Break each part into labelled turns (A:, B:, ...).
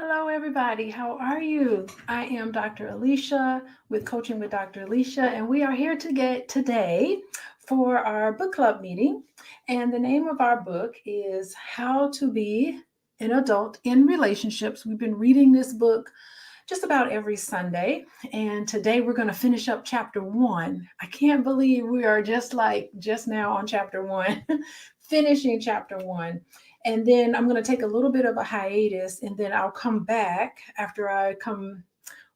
A: Hello, everybody. How are you? I am Dr. Alicia with Coaching with Dr. Alicia, and we are here today for our book club meeting. And the name of our book is How to Be an Adult in Relationships. We've been reading this book just about every Sunday, and today we're going to finish up chapter 1. I can't believe we are just now on chapter 1, finishing chapter 1. And then I'm going to take a little bit of a hiatus, and then I'll come back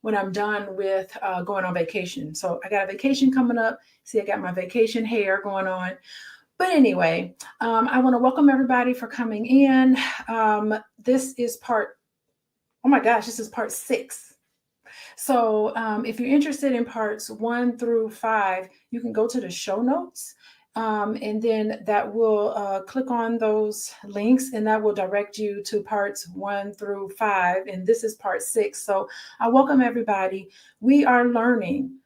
A: when I'm done with going on vacation. So I got a vacation coming up. See, I got my vacation hair going on. But anyway, I want to welcome everybody for coming in. This is part 6. So if you're interested in parts 1 through 5, you can go to the show notes. And then that will click on those links, and that will direct you to parts 1 through 5. And this is part 6. So I welcome everybody. We are learning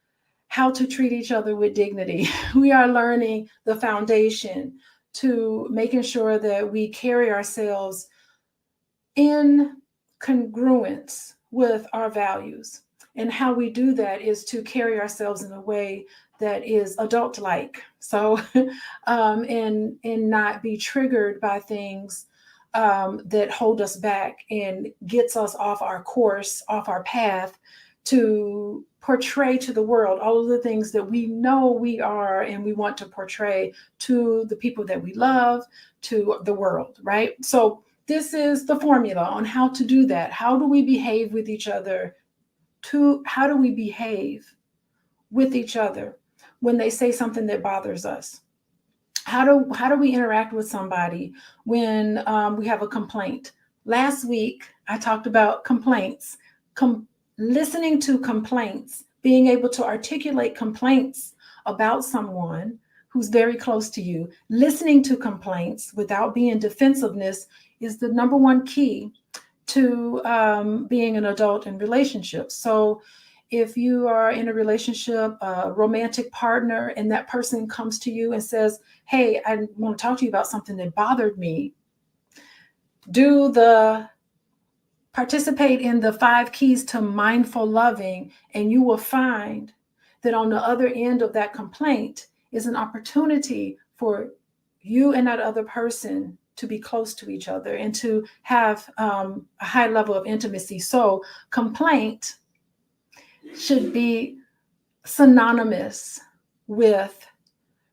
A: how to treat each other with dignity. We are learning the foundation to making sure that we carry ourselves in congruence with our values. And how we do that is to carry ourselves in a way that is adult-like. So, and not be triggered by things that hold us back and gets us off our course, off our path to portray to the world all of the things that we know we are and we want to portray to the people that we love, to the world, right? So this is the formula on how to do that. How do we behave with each other? How do we behave with each other when they say something that bothers us? How do we interact with somebody when we have a complaint? Last week, I talked about complaints, listening to complaints, being able to articulate complaints about someone who's very close to you. Listening to complaints without being defensiveness is the number one key to being an adult in relationships. So if you are in a relationship, a romantic partner, and that person comes to you and says, hey, I want to talk to you about something that bothered me, participate in the 5 keys to mindful loving, and you will find that on the other end of that complaint is an opportunity for you and that other person to be close to each other and to have a high level of intimacy. So complaint should be synonymous with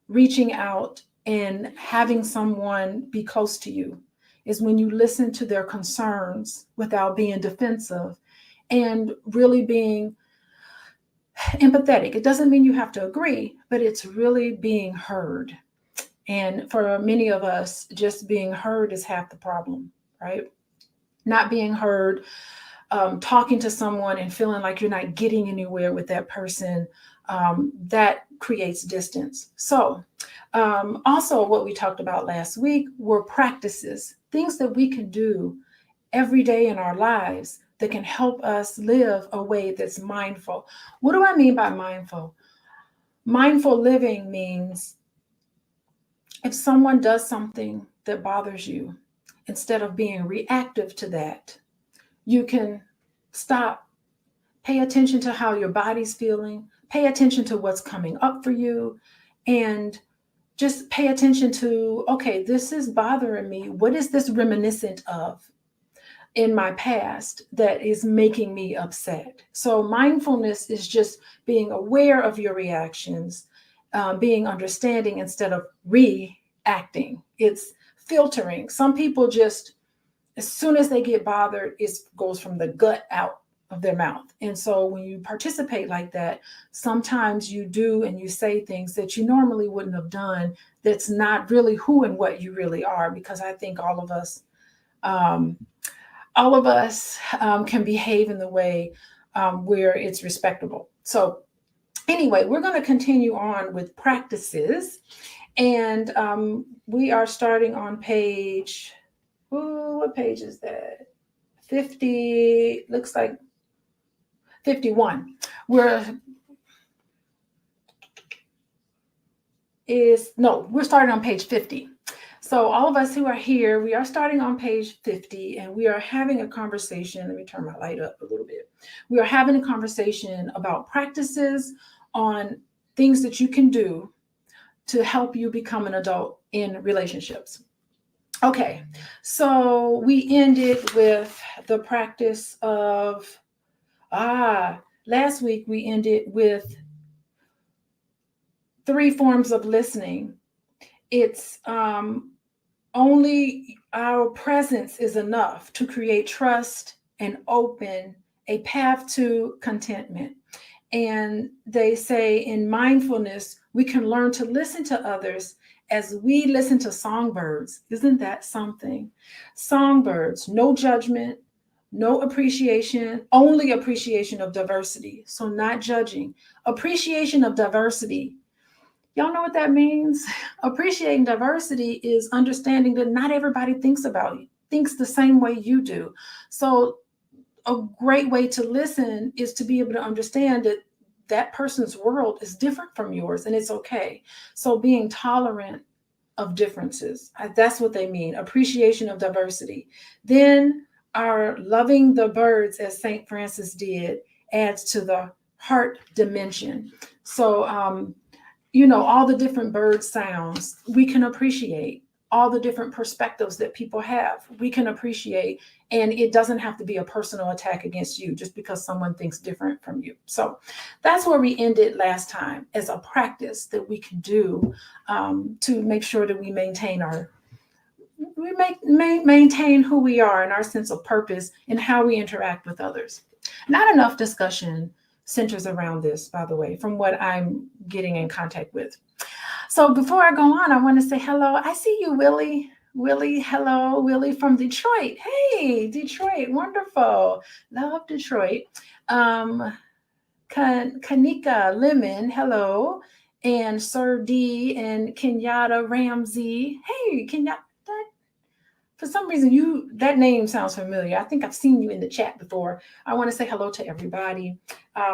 A: reaching out and having someone be close to you, is when you listen to their concerns without being defensive and really being empathetic. It doesn't mean you have to agree, but it's really being heard. And for many of us, just being heard is half the problem, right? Not being heard, talking to someone and feeling like you're not getting anywhere with that person, that creates distance. So also what we talked about last week were practices, things that we can do every day in our lives that can help us live a way that's mindful. What do I mean by mindful? Mindful living means if someone does something that bothers you, instead of being reactive to that, you can stop, pay attention to how your body's feeling, pay attention to what's coming up for you, and just pay attention to, okay, this is bothering me. What is this reminiscent of in my past that is making me upset? So mindfulness is just being aware of your reactions, being understanding instead of reacting. It's filtering. Some people just, as soon as they get bothered, it goes from the gut out of their mouth. And so when you participate like that, sometimes you do and you say things that you normally wouldn't have done. That's not really who and what you really are, because I think all of us can behave in the way where it's respectable. So anyway, we're going to continue on with practices. And we are starting on page, what page is that? 50, looks like 51. We're starting on page 50. So all of us who are here, we are starting on page 50, and we are having a conversation. Let me turn my light up a little bit. We are having a conversation about practices on things that you can do to help you become an adult in relationships. Okay, so we ended with the practice of, last week we ended with 3 forms of listening. It's only our presence is enough to create trust and open a path to contentment. And they say in mindfulness, we can learn to listen to others as we listen to songbirds. Isn't that something? Songbirds, no judgment, no appreciation, only appreciation of diversity. So, not judging, appreciation of diversity. Y'all know what that means? Appreciating diversity is understanding that not everybody thinks the same way you do. So a great way to listen is to be able to understand that that person's world is different from yours, and it's okay. So being tolerant of differences, that's what they mean. Appreciation of diversity. Then our loving the birds, as St. Francis did, adds to the heart dimension. So all the different bird sounds we can appreciate, all the different perspectives that people have we can appreciate, and it doesn't have to be a personal attack against you just because someone thinks different from you. So that's where we ended last time, as a practice that we can do to make sure that we maintain maintain who we are and our sense of purpose and how we interact with others. Not enough discussion centers around this, by the way, from what I'm getting in contact with. So before I go on, I want to say hello. I see you, Willie. Willie, hello, Willie from Detroit. Hey, Detroit, wonderful. Love Detroit. Kanika Lemon, hello. And Sir D and Kenyatta Ramsey. Hey, Kenyatta. For some reason, that name sounds familiar. I think I've seen you in the chat before. I want to say hello to everybody.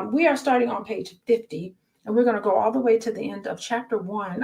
A: We are starting on page 50, and we're going to go all the way to the end of chapter 1.